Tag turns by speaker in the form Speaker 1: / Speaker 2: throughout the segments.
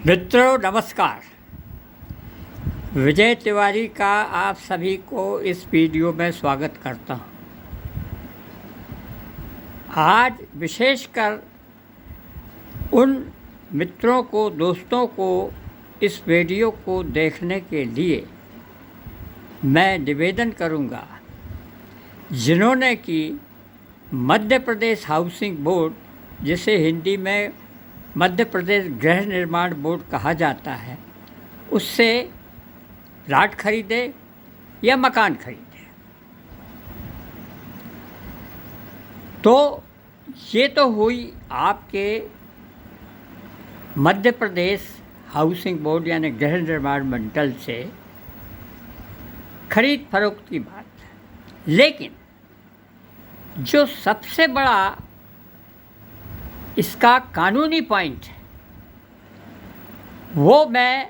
Speaker 1: मित्रों नमस्कार। विजय तिवारी का आप सभी को इस वीडियो में स्वागत करता हूँ। आज विशेषकर उन मित्रों को, दोस्तों को इस वीडियो को देखने के लिए मैं निवेदन करूँगा जिन्होंने कि मध्य प्रदेश हाउसिंग बोर्ड, जिसे हिंदी में मध्य प्रदेश गृह निर्माण बोर्ड कहा जाता है, उससे प्लाट खरीदे या मकान खरीदे। तो ये तो हुई आपके मध्य प्रदेश हाउसिंग बोर्ड यानी गृह निर्माण मंडल से खरीद फरोख्त की बात। लेकिन जो सबसे बड़ा इसका कानूनी पॉइंट है वो मैं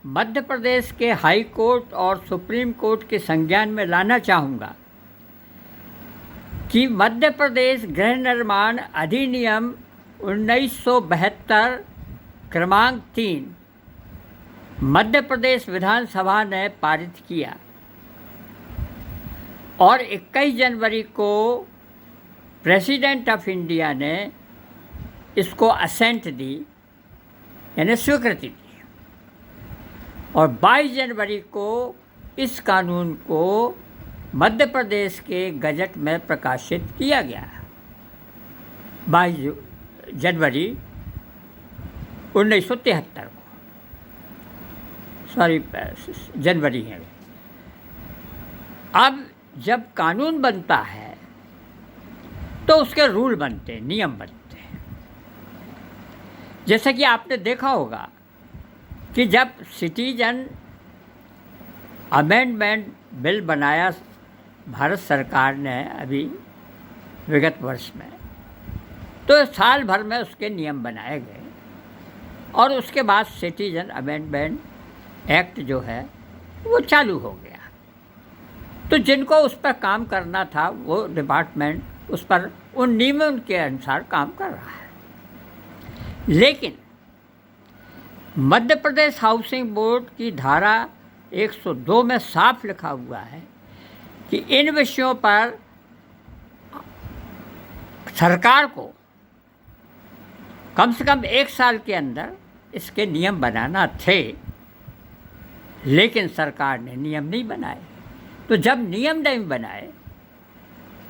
Speaker 1: मध्य प्रदेश के हाई कोर्ट और सुप्रीम कोर्ट के संज्ञान में लाना चाहूँगा कि मध्य प्रदेश गृह निर्माण अधिनियम 1972 क्रमांक 3 मध्य प्रदेश विधानसभा ने पारित किया और 21 जनवरी को प्रेसिडेंट ऑफ इंडिया ने इसको असेंट दी यानी स्वीकृति दी और 22 जनवरी को इस कानून को मध्य प्रदेश के गजट में प्रकाशित किया गया। 22 जनवरी 1973 को, जनवरी है। अब जब कानून बनता है तो उसके रूल बनते हैं, नियम बनते हैं। जैसा कि आपने देखा होगा कि जब सिटीजन अमेंडमेंट बिल बनाया भारत सरकार ने अभी विगत वर्ष में, तो साल भर में उसके नियम बनाए गए और उसके बाद सिटीजन अमेंडमेंट एक्ट जो है वो चालू हो गया। तो जिनको उस पर काम करना था वो डिपार्टमेंट उस पर उन नियमों के अनुसार काम कर रहा है। लेकिन मध्य प्रदेश हाउसिंग बोर्ड की धारा 102 में साफ लिखा हुआ है कि इन विषयों पर सरकार को कम से कम 1 साल के अंदर इसके नियम बनाना थे, लेकिन सरकार ने नियम नहीं बनाए। तो जब नियम नहीं बनाए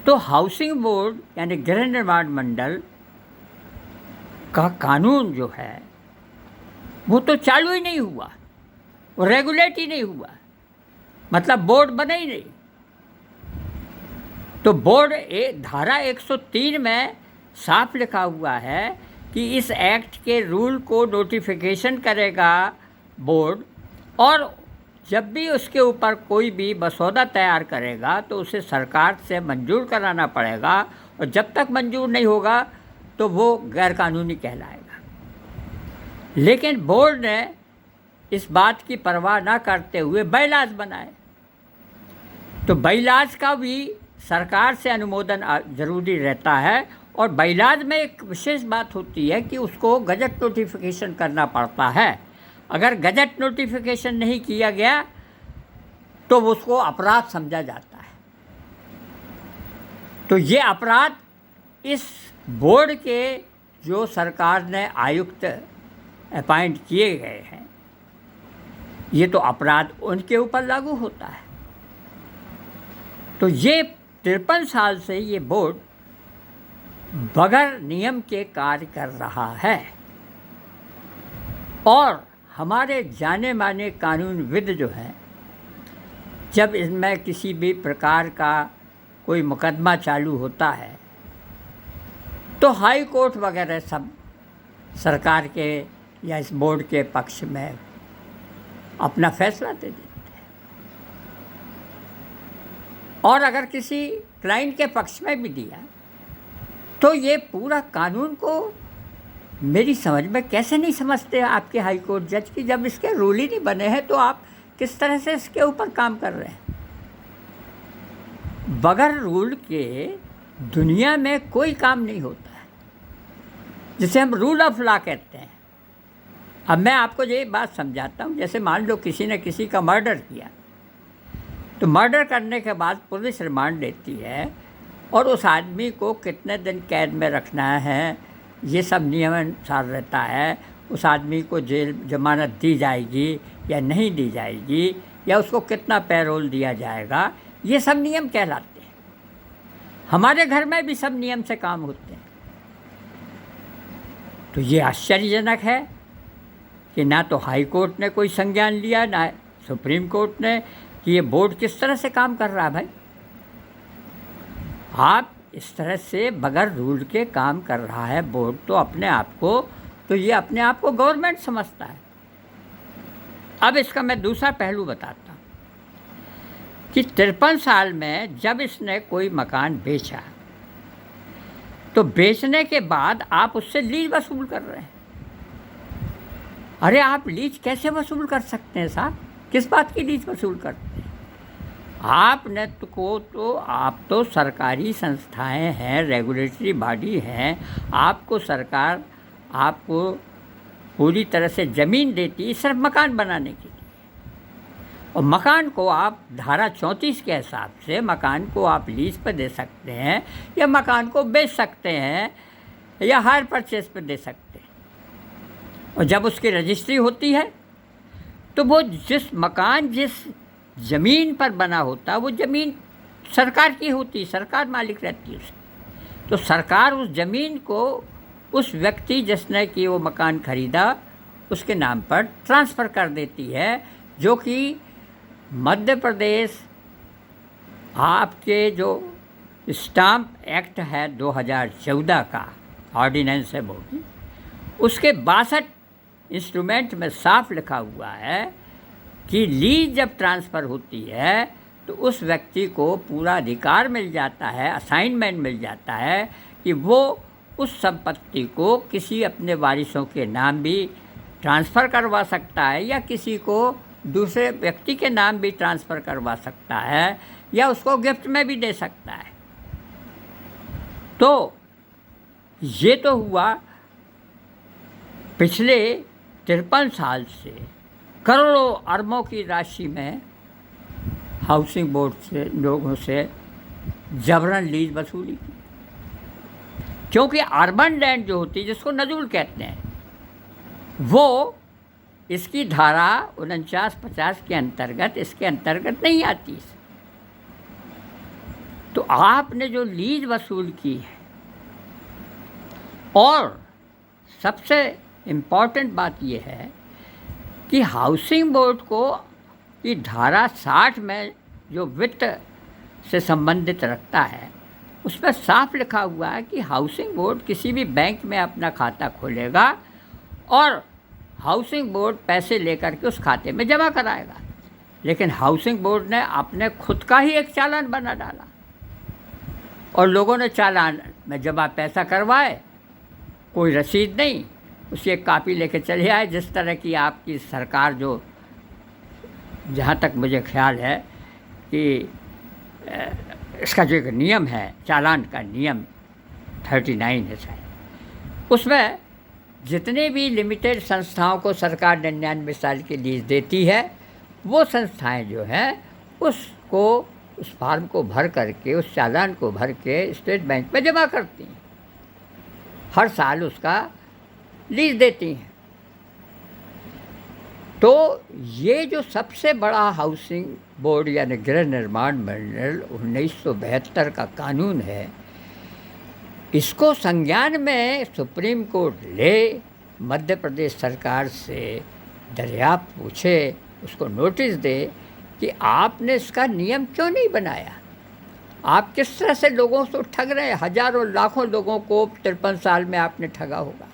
Speaker 1: तो हाउसिंग बोर्ड यानी गृह निर्माण मंडल का कानून जो है वो तो चालू ही नहीं हुआ, वो रेगुलेट ही नहीं हुआ, मतलब बोर्ड बना ही नहीं। तो बोर्ड धारा 103 में साफ लिखा हुआ है कि इस एक्ट के रूल को नोटिफिकेशन करेगा बोर्ड और जब भी उसके ऊपर कोई भी मसौदा तैयार करेगा तो उसे सरकार से मंजूर कराना पड़ेगा और जब तक मंजूर नहीं होगा तो वो गैरकानूनी कहलाएगा। लेकिन बोर्ड ने इस बात की परवाह ना करते हुए बायलॉज बनाए। तो बायलॉज का भी सरकार से अनुमोदन ज़रूरी रहता है और बायलॉज में एक विशेष बात होती है कि उसको गजट नोटिफिकेशन करना पड़ता है। अगर गजट नोटिफिकेशन नहीं किया गया तो उसको अपराध समझा जाता है। तो ये अपराध इस बोर्ड के जो सरकार ने आयुक्त अपॉइंट किए गए हैं, ये तो अपराध उनके ऊपर लागू होता है। तो ये 53 साल से ये बोर्ड बगैर नियम के कार्य कर रहा है और हमारे जाने माने कानूनविद जो हैं, जब इसमें किसी भी प्रकार का कोई मुकदमा चालू होता है तो हाई कोर्ट वगैरह सब सरकार के या इस बोर्ड के पक्ष में अपना फैसला दे देते हैं और अगर किसी क्लाइंट के पक्ष में भी दिया तो ये पूरा कानून को मेरी समझ में कैसे नहीं समझते आपके हाई कोर्ट जज की, जब इसके रूल ही नहीं बने हैं तो आप किस तरह से इसके ऊपर काम कर रहे हैं। बगैर रूल के दुनिया में कोई काम नहीं होता है, जिसे हम रूल ऑफ लॉ कहते हैं। अब मैं आपको ये बात समझाता हूँ। जैसे मान लो किसी ने किसी का मर्डर किया, तो मर्डर करने के बाद पुलिस रिमांड लेती है और उस आदमी को कितने दिन कैद में रखना है, ये सब नियमानुसार रहता है। उस आदमी को जेल जमानत दी जाएगी या नहीं दी जाएगी, या उसको कितना पैरोल दिया जाएगा, ये सब नियम कहलाते हैं। हमारे घर में भी सब नियम से काम होते हैं। तो ये आश्चर्यजनक है कि ना तो हाई कोर्ट ने कोई संज्ञान लिया, ना सुप्रीम कोर्ट ने, कि ये बोर्ड किस तरह से काम कर रहा है। भाई, आप इस तरह से बगैर रूल के काम कर रहा है बोर्ड, तो अपने आप को, तो ये अपने आप को गवर्नमेंट समझता है। अब इसका मैं दूसरा पहलू बताता हूँ कि 53 साल में जब इसने कोई मकान बेचा, तो बेचने के बाद आप उससे लीज वसूल कर रहे हैं। अरे आप लीज कैसे वसूल कर सकते हैं साहब? किस बात की लीज वसूल करते हैं? आपने तो आप तो सरकारी संस्थाएं हैं, रेगुलेटरी बॉडी हैं, आपको सरकार आपको पूरी तरह से ज़मीन देती है सिर्फ मकान बनाने के लिए। और मकान को आप धारा 34 के हिसाब से मकान को आप लीज पर दे सकते हैं, या मकान को बेच सकते हैं, या हायर परचेज पर दे सकते हैं। और जब उसकी रजिस्ट्री होती है, तो वो जिस मकान जिस ज़मीन पर बना होता, वो ज़मीन सरकार की होती, सरकार मालिक रहती है उसकी। तो सरकार उस ज़मीन को उस व्यक्ति जिसने कि वो मकान ख़रीदा, उसके नाम पर ट्रांसफ़र कर देती है, जो कि मध्य प्रदेश आपके जो स्टाम्प एक्ट है 2014 का ऑर्डिनेंस है, वो भी उसके 62 इंस्ट्रूमेंट में साफ लिखा हुआ है कि लीज जब ट्रांसफ़र होती है तो उस व्यक्ति को पूरा अधिकार मिल जाता है, असाइनमेंट मिल जाता है कि वो उस संपत्ति को किसी अपने वारिसों के नाम भी ट्रांसफ़र करवा सकता है, या किसी को दूसरे व्यक्ति के नाम भी ट्रांसफ़र करवा सकता है, या उसको गिफ्ट में भी दे सकता है। तो ये तो हुआ पिछले 53 साल से करोड़ों अरबों की राशि में हाउसिंग बोर्ड से लोगों से जबरन लीज वसूली की। क्योंकि अर्बन लैंड जो होती है, जिसको नजूल कहते हैं, वो इसकी धारा 49-50 के अंतर्गत, इसके अंतर्गत नहीं आती। तो आपने जो लीज वसूल की है, और सबसे इम्पॉर्टेंट बात यह है कि हाउसिंग बोर्ड को की धारा 60 में जो वित्त से संबंधित रखता है, उसमें साफ लिखा हुआ है कि हाउसिंग बोर्ड किसी भी बैंक में अपना खाता खोलेगा और हाउसिंग बोर्ड पैसे लेकर के उस खाते में जमा कराएगा। लेकिन हाउसिंग बोर्ड ने अपने खुद का ही एक चालान बना डाला, और लोगों ने चालान में जमा पैसा करवाए, कोई रसीद नहीं, उसकी एक कापी लेके चले आए। जिस तरह की आपकी सरकार, जो जहाँ तक मुझे ख्याल है कि इसका जो एक नियम है, चालान का नियम 39 है शायद, उसमें जितने भी लिमिटेड संस्थाओं को सरकार 99 साल की लीज देती है, वो संस्थाएं जो हैं उसको, उस फॉर्म को भर करके, उस चालान को भर के स्टेट बैंक में जमा करती हैं, हर साल उसका लीज देती हैं। तो ये जो सबसे बड़ा हाउसिंग बोर्ड यानी गृह निर्माण मंडल 1972 का कानून है, इसको संज्ञान में सुप्रीम कोर्ट ले, मध्य प्रदेश सरकार से दरियाफ्त पूछे, उसको नोटिस दे कि आपने इसका नियम क्यों नहीं बनाया, आप किस तरह से लोगों से ठग रहे हैं। हजारों लाखों लोगों को 53 साल में आपने ठगा होगा।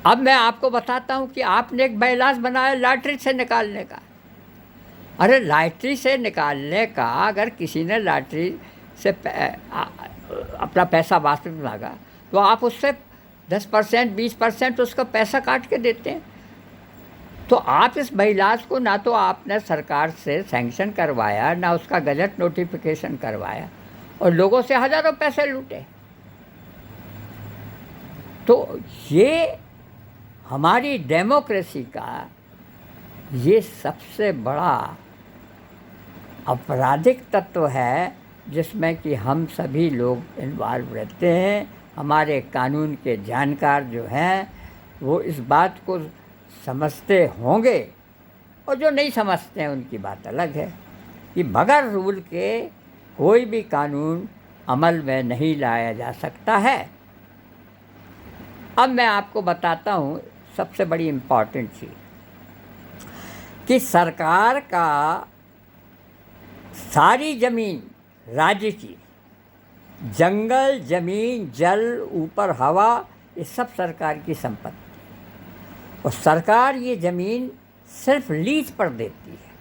Speaker 1: अब मैं आपको बताता हूँ कि आपने एक बैलास बनाया लॉटरी से निकालने का। अरे लॉटरी से निकालने का, अगर किसी ने लॉटरी से अपना पैसा वापस मांगा, तो आप उससे 10% 20% उसका पैसा काट के देते हैं। तो आप इस बैलास को ना तो आपने सरकार से सैंक्शन करवाया, ना उसका गजट नोटिफिकेशन करवाया, और लोगों से हज़ारों पैसे लूटे। तो ये हमारी डेमोक्रेसी का ये सबसे बड़ा आपराधिक तत्व है जिसमें कि हम सभी लोग इन्वॉल्व रहते हैं। हमारे कानून के जानकार जो हैं वो इस बात को समझते होंगे, और जो नहीं समझते हैं उनकी बात अलग है कि बगैर रूल के कोई भी कानून अमल में नहीं लाया जा सकता है। अब मैं आपको बताता हूँ सबसे बड़ी इम्पॉर्टेंट चीज़ कि सरकार का सारी ज़मीन राज्य की, जंगल, ज़मीन, जल, ऊपर हवा, ये सब सरकार की संपत्ति, और सरकार ये ज़मीन सिर्फ लीज पर देती है।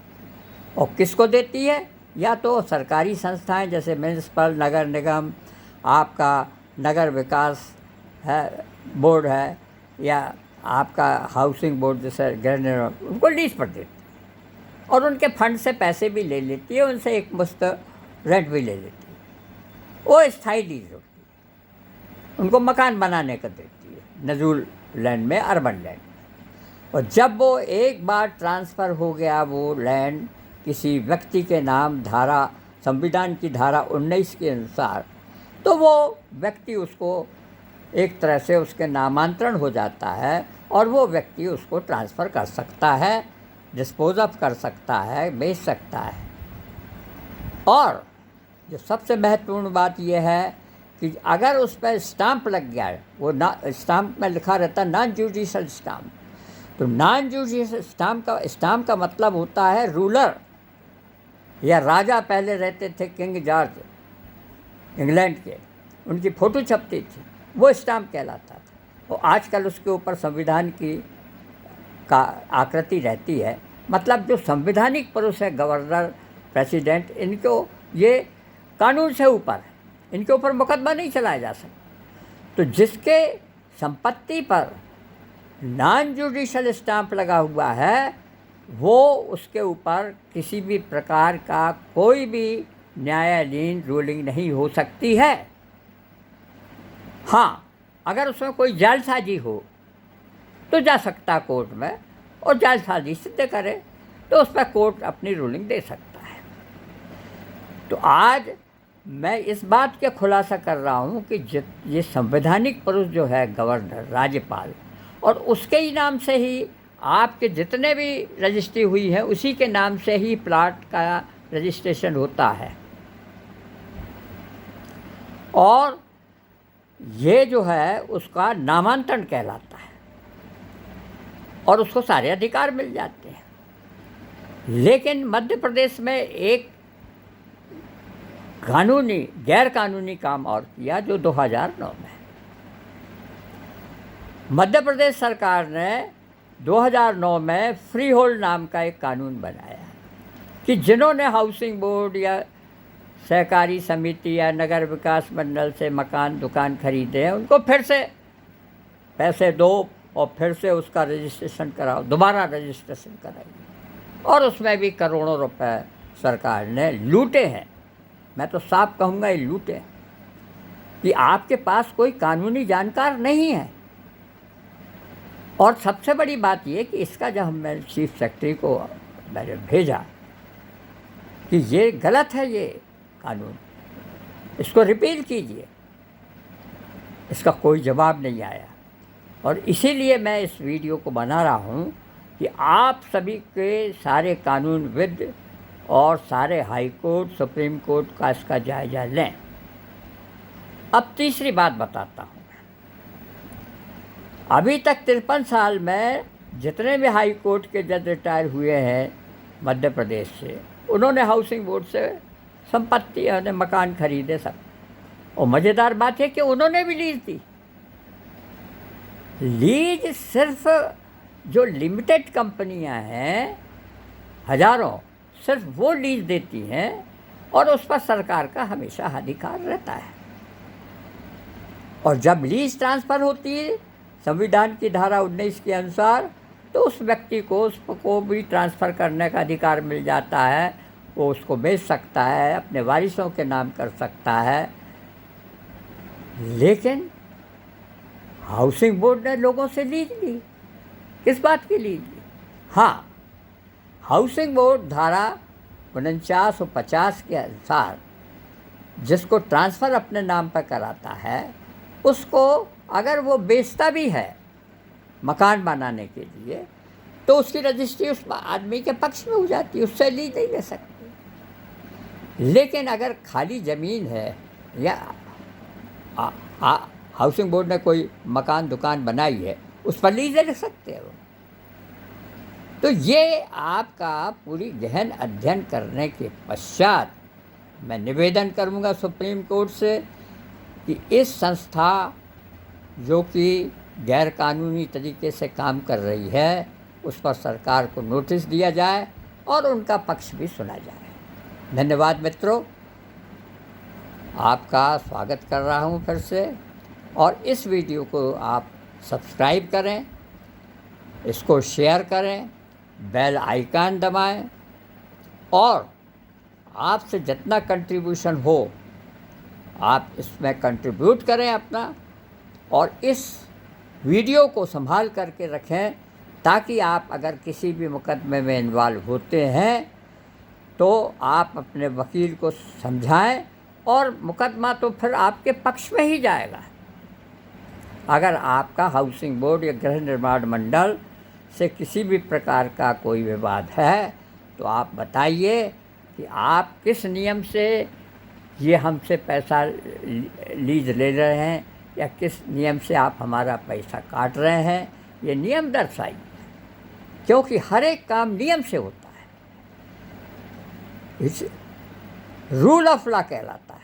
Speaker 1: और किसको देती है? या तो सरकारी संस्थाएं जैसे म्यूनिसिपल, नगर निगम, आपका नगर विकास है बोर्ड है, या आपका हाउसिंग बोर्ड जैसे गवर्नर, उनको लीज पर देती है और उनके फंड से पैसे भी ले लेती है, उनसे एक मुश्त रेंट भी ले लेती है। वो स्थायी लीज होती है, उनको मकान बनाने का देती है नजूल लैंड में, अर्बन लैंड में। और जब वो एक बार ट्रांसफ़र हो गया वो लैंड किसी व्यक्ति के नाम, धारा, संविधान की धारा 19 के अनुसार, तो वो व्यक्ति उसको एक तरह से उसके नामांतरण हो जाता है और वो व्यक्ति उसको ट्रांसफ़र कर सकता है, डिस्पोज ऑफ कर सकता है, बेच सकता है। और जो सबसे महत्वपूर्ण बात यह है कि अगर उस पर स्टाम्प लग गया, वो ना स्टाम्प में लिखा रहता है नॉन जुडिशल स्टाम्प, तो नॉन जुडिशल स्टाम्प का मतलब होता है रूलर या राजा पहले रहते थे, किंग जॉर्ज इंग्लैंड के, उनकी फ़ोटो छपती थी, वो स्टाम्प कहलाता था। और आजकल उसके ऊपर संविधान की का आकृति रहती है। मतलब जो संवैधानिक पुरुष है, गवर्नर, प्रेसिडेंट, इनको ये कानून से ऊपर है, इनके ऊपर मुकदमा नहीं चलाया जा सकता। तो जिसके संपत्ति पर नॉन जुडिशल स्टाम्प लगा हुआ है वो उसके ऊपर किसी भी प्रकार का कोई भी न्यायाधीन रूलिंग नहीं हो सकती है। हाँ, अगर उसमें कोई जालसाजी हो तो जा सकता कोर्ट में, और जालसाजी सिद्ध करे तो उस पर कोर्ट अपनी रूलिंग दे सकता है। तो आज मैं इस बात के खुलासा कर रहा हूँ कि ये संवैधानिक पुरुष जो है गवर्नर, राज्यपाल, और उसके ही नाम से ही आपके जितने भी रजिस्ट्री हुई है उसी के नाम से ही प्लाट का रजिस्ट्रेशन होता है। और ये जो है उसका नामांतरण कहलाता है और उसको सारे अधिकार मिल जाते हैं। लेकिन मध्य प्रदेश में एक गैर कानूनी काम और किया जो 2009 में मध्य प्रदेश सरकार ने 2009 में फ्री होल्ड नाम का एक कानून बनाया कि जिन्होंने हाउसिंग बोर्ड या सहकारी समिति या नगर विकास मंडल से मकान दुकान खरीदे हैं उनको फिर से पैसे दो और फिर से उसका रजिस्ट्रेशन कराओ, दोबारा रजिस्ट्रेशन कराइए। और उसमें भी करोड़ों रुपए सरकार ने लूटे हैं। मैं तो साफ कहूँगा ये लूटे हैं कि आपके पास कोई कानूनी जानकार नहीं है। और सबसे बड़ी बात ये कि इसका जब मैं चीफ सेक्रेटरी को मैंने भेजा कि ये गलत है, ये कानून, इसको रिपील कीजिए, इसका कोई जवाब नहीं आया। और इसीलिए मैं इस वीडियो को बना रहा हूँ कि आप सभी के सारे कानूनविद और सारे हाई कोर्ट, सुप्रीम कोर्ट का इसका जायज़ा लें। अब तीसरी बात बताता हूँ। अभी तक 53 साल में जितने भी हाई कोर्ट के जज रिटायर हुए हैं मध्य प्रदेश से, उन्होंने हाउसिंग बोर्ड से संपत्ति, उन्होंने मकान खरीदे सब। और मज़ेदार बात है कि उन्होंने भी लीज दी। लीज सिर्फ जो लिमिटेड कंपनियां हैं, हजारों, सिर्फ वो लीज देती हैं और उस पर सरकार का हमेशा अधिकार रहता है। और जब लीज ट्रांसफ़र होती है संविधान की धारा 19 के अनुसार, तो उस व्यक्ति को उसको भी ट्रांसफ़र करने का अधिकार मिल जाता है। वो उसको बेच सकता है, अपने वारिसों के नाम कर सकता है। लेकिन हाउसिंग बोर्ड ने लोगों से लीज ली किस बात के लिए? हाँ, हाउसिंग बोर्ड धारा 49 और 50 के अनुसार जिसको ट्रांसफ़र अपने नाम पर कराता है, उसको अगर वो बेचता भी है मकान बनाने के लिए, तो उसकी रजिस्ट्री उस आदमी के पक्ष में हो जाती है, उससे लीज नहीं ले सकते। लेकिन अगर खाली ज़मीन है या हाउसिंग बोर्ड ने कोई मकान दुकान बनाई है, उस पर लीज ले सकते हो। तो ये आपका पूरी गहन अध्ययन करने के पश्चात मैं निवेदन करूँगा सुप्रीम कोर्ट से कि इस संस्था जो कि गैरकानूनी तरीके से काम कर रही है, उस पर सरकार को नोटिस दिया जाए और उनका पक्ष भी सुना जाए। धन्यवाद मित्रों, आपका स्वागत कर रहा हूँ फिर से, और इस वीडियो को आप सब्सक्राइब करें, इसको शेयर करें, बेल आइकन दबाएं और आपसे जितना कंट्रीब्यूशन हो आप इसमें कंट्रीब्यूट करें अपना, और इस वीडियो को संभाल करके रखें ताकि आप अगर किसी भी मुकदमे में इन्वॉल्व होते हैं तो आप अपने वकील को समझाएं और मुकदमा तो फिर आपके पक्ष में ही जाएगा। अगर आपका हाउसिंग बोर्ड या गृह निर्माण मंडल से किसी भी प्रकार का कोई विवाद है तो आप बताइए कि आप किस नियम से ये हमसे पैसा लीज ले रहे हैं या किस नियम से आप हमारा पैसा काट रहे हैं, ये नियम दर्शाइए, क्योंकि हर एक काम नियम से होता है। इस रूल ऑफ लॉ कहलाता है।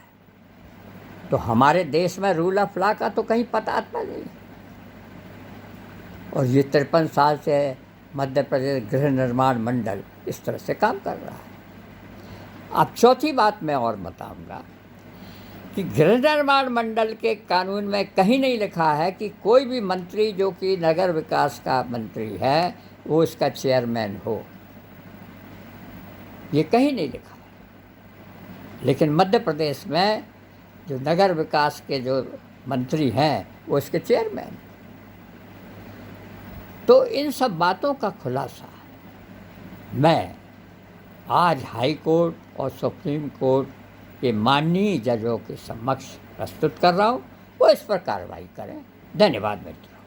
Speaker 1: तो हमारे देश में रूल ऑफ लॉ का तो कहीं पता आता नहीं, और ये 53 साल से मध्य प्रदेश गृह निर्माण मंडल इस तरह से काम कर रहा है। अब चौथी बात मैं और बताऊंगा कि गृह निर्माण मंडल के कानून में कहीं नहीं लिखा है कि कोई भी मंत्री जो कि नगर विकास का मंत्री है वो इसका चेयरमैन हो, ये कहीं नहीं लिखा है। लेकिन मध्य प्रदेश में जो नगर विकास के जो मंत्री हैं वो इसके चेयरमैन। तो इन सब बातों का खुलासा मैं आज हाई कोर्ट और सुप्रीम कोर्ट के माननीय जजों के समक्ष प्रस्तुत कर रहा हूँ, वो इस पर कार्रवाई करें। धन्यवाद मित्रों।